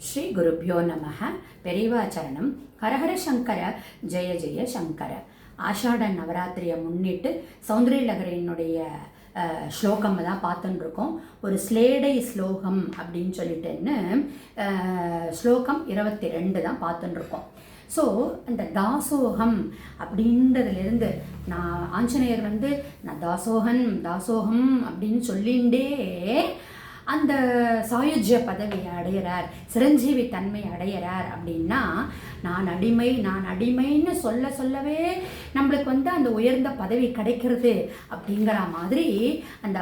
ஸ்ரீ குருப்யோ நமஹ. பெரியவாச்சரணம். ஹரஹர சங்கர, ஜெய ஜெய சங்கர. ஆஷாட நவராத்திரியை முன்னிட்டு சௌந்தரியலகரியினுடைய ஸ்லோகம் தான் பார்த்துன்னு இருக்கோம். ஒரு ஸ்லேடை ஸ்லோகம் அப்படின்னு சொல்லிட்டுன்னு ஸ்லோகம் 22 தான் பார்த்துன்னு இருக்கோம். ஸோ அந்த தாசோகம் அப்படின்றதுலேருந்து நான் ஆஞ்சநேயர் நான் தாசோகம் அப்படின்னு சொல்லிகிட்டே அந்த சாயுஜ்ய பதவியை அடையிறார், சிரஞ்சீவி தன்மை அடையிறார். அப்படின்னா நான் அடிமைன்னு சொல்லவே நம்மளுக்கு அந்த உயர்ந்த பதவி கிடைக்கிறது அப்படிங்கிற மாதிரி அந்த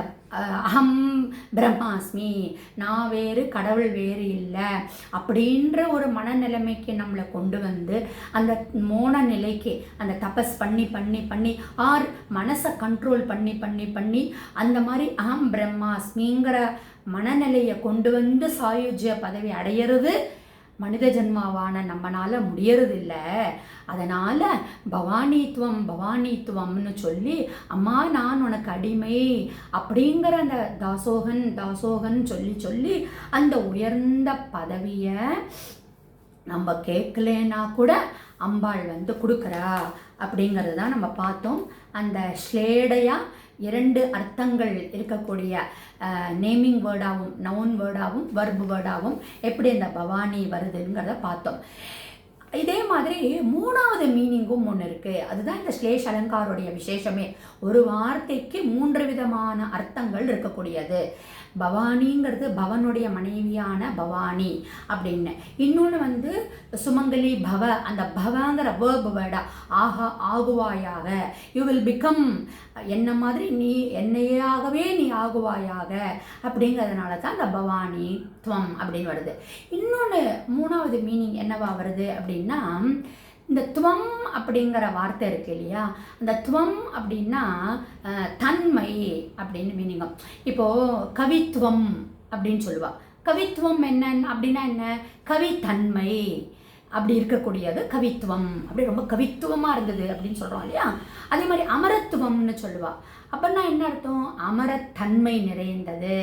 அகம் பிரம்மாஸ்மி, நான் வேறு கடவுள் வேறு இல்லை அப்படின்ற ஒரு மனநிலைமைக்கு நம்மளை கொண்டு அந்த மோன நிலைக்கு அந்த தபஸ் பண்ணி ஆர் மனசை கண்ட்ரோல் பண்ணி அந்த மாதிரி அகம் பிரம்மாஸ்மிங்கிற மனநிலையை கொண்டு சாயுஜ்ய பதவி அடையிறது மனித ஜென்மாவான நம்மளால முடியறது இல்லை. அதனால் பவானித்துவம்னு சொல்லி அம்மா நான் உனக்கு அடிமை அப்படிங்கிற அந்த தாசோகன் சொல்லி அந்த உயர்ந்த பதவியை நம்ம கேட்கலன்னா கூட அம்பாள் கொடுக்குறா அப்படிங்கிறது தான் நம்ம பார்த்தோம். அந்த ஸ்லேடையாக 2 அர்த்தங்கள் இருக்கக்கூடிய நேமிங் வேர்டாகவும் நவுன் வேர்டாகவும் வர்பு வேர்டாகவும் எப்படி அந்த பவானி வருதுங்கிறத பார்த்தோம். இதே மாதிரி 3வது மீனிங்கும் ஒன்று இருக்குது. அதுதான் இந்த ஸ்லேஷ் அலங்காரோடைய விசேஷமே. ஒரு வார்த்தைக்கு 3 விதமான அர்த்தங்கள் இருக்கக்கூடியது. பவானிங்கிறது பவனுடைய மனைவியான பவானி அப்படின்னு. இன்னொன்று சுமங்கலி பவ, அந்த பவங்கிற வேர்பு வேர்டா ஆகுவாயாக, யூ வில் பிகம், என்ன மாதிரி நீ என்னையாகவே நீ ஆகுவாயாக அப்படிங்கிறதுனால தான் அந்த பவானி துவம் அப்படின்னு வருது. இன்னொன்று 3வது மீனிங் என்னவா வருது அப்படின்னா இந்த துவம் அப்படிங்கிற வார்த்தை இருக்கு இல்லையா, அந்த துவம் அப்படின்னா தன்மை அப்படின்னு மீனிங்கும். இப்போது கவித்துவம் அப்படின்னு சொல்லுவா. கவித்துவம் என்ன அப்படின்னா என்ன, கவித்தன்மை அப்படி இருக்கக்கூடியது கவித்துவம். அப்படி ரொம்ப கவித்துவமாக இருந்தது அப்படின்னு சொல்கிறோம் இல்லையா. அதே மாதிரி அமரத்துவம்னு சொல்லுவா. அப்படின்னா என்ன அர்த்தம், அமரத்தன்மை நிறைந்தது.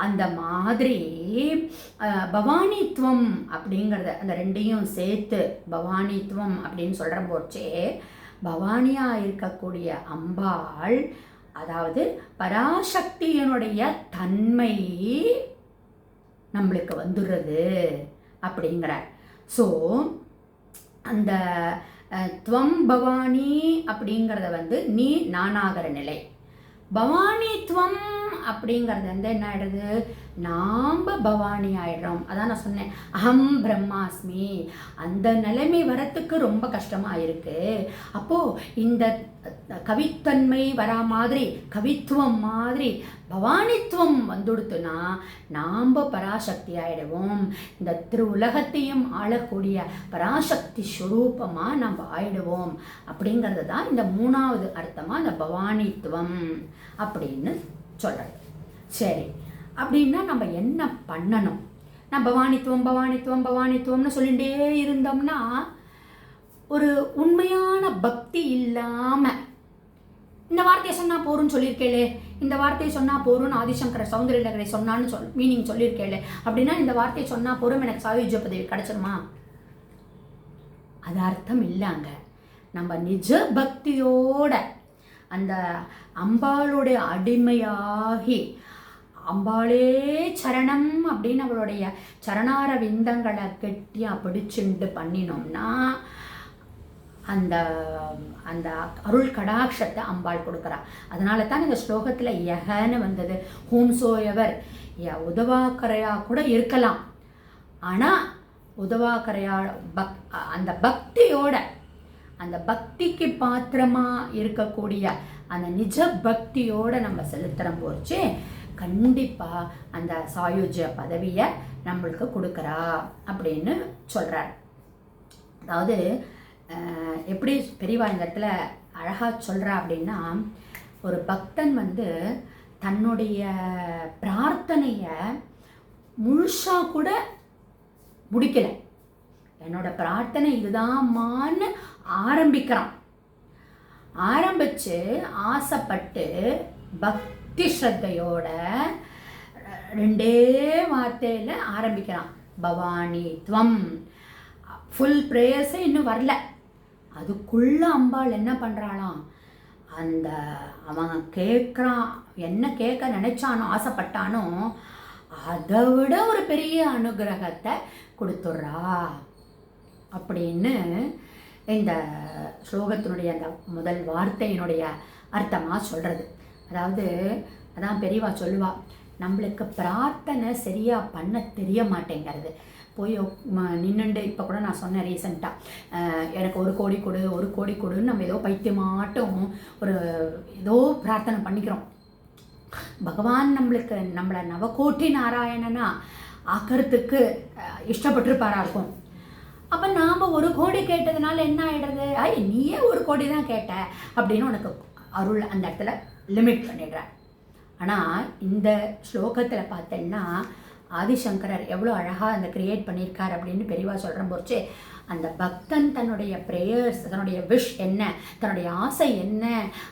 அந்த மாதிரி பவானித்துவம் அப்படிங்கிறத அந்த 2ஐயும் சேர்த்து பவானித்துவம் அப்படின்னு சொல்கிற போச்சே, பவானியாக இருக்கக்கூடிய அம்பாள், அதாவது பராசக்தியினுடைய தன்மை நம்மளுக்கு வந்துடுறது அப்படிங்கிற. ஸோ அந்த துவம் பவானி அப்படிங்கிறத நீ நானாகிற நிலை. பவானித்துவம் அப்படிங்கிறது என்ன ஆயிடுது, நாம் பவானி ஆயிடுறோம். அதான் நான் சொன்னேன், அகம் பிரம்மாஸ்மி. அந்த நிலைமை வரத்துக்கு ரொம்ப கஷ்டமாக இருக்குது. அப்போது இந்த கவித்தன்மை வரா மாதிரி, கவித்துவம் மாதிரி பவானித்துவம் வந்துடுத்துனா நாம் பராசக்தி ஆயிடுவோம். இந்த உலகத்தையும் ஆளக்கூடிய பராசக்தி ஸ்வரூபமாக நம்ம ஆயிடுவோம் அப்படிங்கிறது தான் இந்த 3வது அர்த்தமாக இந்த பவானித்துவம் அப்படின்னு சொல்கிறது. சரி, அப்படின்னா நம்ம என்ன பண்ணணும்? நான் பவானித்துவம்னு சொல்லிகிட்டே இருந்தோம்னா ஒரு உண்மையான பக்தி இல்லாமல், இந்த வார்த்தையை சொன்னால் போருன்னு சொல்லியிருக்கேளே, இந்த வார்த்தையை சொன்னால் போருன்னு ஆதிசங்கர சௌந்தரியலகரை சொன்னான்னு மீனிங் சொல்லியிருக்கேளே, அப்படின்னா இந்த வார்த்தையை சொன்னால் போரும் எனக்கு சாயுஜ்ய பதவி கிடச்சிருமா? அது அர்த்தம் இல்லைங்க. நம்ம நிஜ பக்தியோட அந்த அம்பாளுடைய அடிமையாகி அம்பாளே சரணம் அப்படின்னு அவளுடைய சரணார விந்தங்களை கெட்டியாக பிடிச்சுண்டு பண்ணினோம்னா அந்த அந்த அருள் கடாட்சத்தை அம்பாள் கொடுக்குறா. அதனால தான் இந்த ஸ்லோகத்தில் யகன்னு வந்தது. ஹூம்சோயவர் உதவாக்கரையா கூட இருக்கலாம், ஆனால் உதவாக்கரையா அந்த பக்தியோட, அந்த பக்திக்கு பாத்திரமாக இருக்கக்கூடிய அந்த நிஜ பக்தியோடு நம்ம செலுத்துகிறோம் போச்சு, கண்டிப்பாக அந்த சாயுஜ்ய பதவியை நம்மளுக்கு கொடுக்குறா அப்படின்னு சொல்கிறார். அதாவது எப்படி பெரியவா இந்த இடத்துல அழகாக சொல்கிறா அப்படின்னா, ஒரு பக்தன் தன்னுடைய பிரார்த்தனையை முழுசாக கூட முடிக்கலை, என்னோட பிரார்த்தனை இதுதான்மான்னு ஆரம்பித்து ஆசைப்பட்டு பக்தி ஸ்ரத்தையோட 2 வார்த்தையில் ஆரம்பிக்கிறான். பவானி துவம். ஃபுல் ப்ரேயர்ஸே இன்னும் வரல, அதுக்குள்ள அம்பாள் என்ன பண்ணுறாளாம், அந்த அவன் கேட்குறான், என்ன கேட்க நினைச்சானோ ஆசைப்பட்டானோ அதை விட ஒரு பெரிய அனுகிரகத்தை கொடுத்துட்றா அப்படின்னு இந்த ஸ்லோகத்தினுடைய அந்த முதல் வார்த்தையினுடைய அர்த்தமாக சொல்கிறது. அதாவது அதான் பெரியவா சொல்லுவா, நம்மளுக்கு பிரார்த்தனை சரியாக பண்ண தெரிய மாட்டேங்கிறது. போய் நின்றுண்டு இப்போ கூட நான் சொன்னேன் ரீசெண்டாக, எனக்கு 1 கோடி கொடு 1 கோடி கொடுன்னு நம்ம ஏதோ பைத்தியமாட்டும் ஒரு ஏதோ பிரார்த்தனை பண்ணிக்கிறோம். பகவான் நம்மளை நவகோட்டி நாராயணனா ஆக்கிறதுக்கு இஷ்டப்பட்டிருப்பாரா இருக்கும். அப்போ நாம் 1 கோடி கேட்டதுனால என்ன ஆகிடுறது, நீயே 1 கோடி தான் கேட்ட அப்படின்னு உனக்கு அருள் அந்த இடத்துல லிமிட் பண்ணிடுற. ஆனால் இந்த ஸ்லோகத்தில் பார்த்தேன்னா ஆதிசங்கரர் எவ்வளோ அழகாக அந்த கிரியேட் பண்ணியிருக்கார் அப்படின்னு பெரியவா சொல்கிற போச்சு. அந்த பக்தன் தன்னுடைய ப்ரேயர்ஸ், தன்னுடைய விஷ் என்ன, தன்னுடைய ஆசை என்ன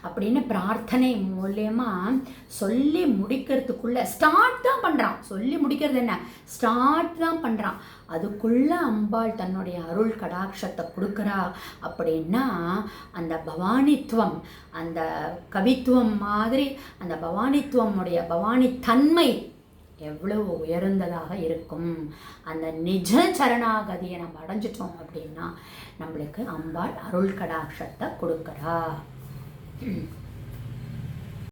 அப்படின்னு பிரார்த்தனை மூலியமாக சொல்லி முடிக்கிறதுக்குள்ளே ஸ்டார்ட் தான் பண்ணுறான். சொல்லி முடிக்கிறது என்ன, ஸ்டார்ட் தான் பண்ணுறான். அதுக்குள்ளே அம்பாள் தன்னுடைய அருள் கடாட்சத்தை கொடுக்குறா. அப்படின்னா அந்த பவானித்துவம், அந்த கவித்துவம் மாதிரி அந்த பவானித்துவமுடைய பவானி தன்மை எவ்வளவு உயர்ந்ததாக இருக்கும். அந்த நிஜ சரணாகதியை நம்ம அடைஞ்சிட்டோம் அப்படின்னா நம்மளுக்கு அம்பாள் அருள் கடாட்சத்தை கொடுக்குறா.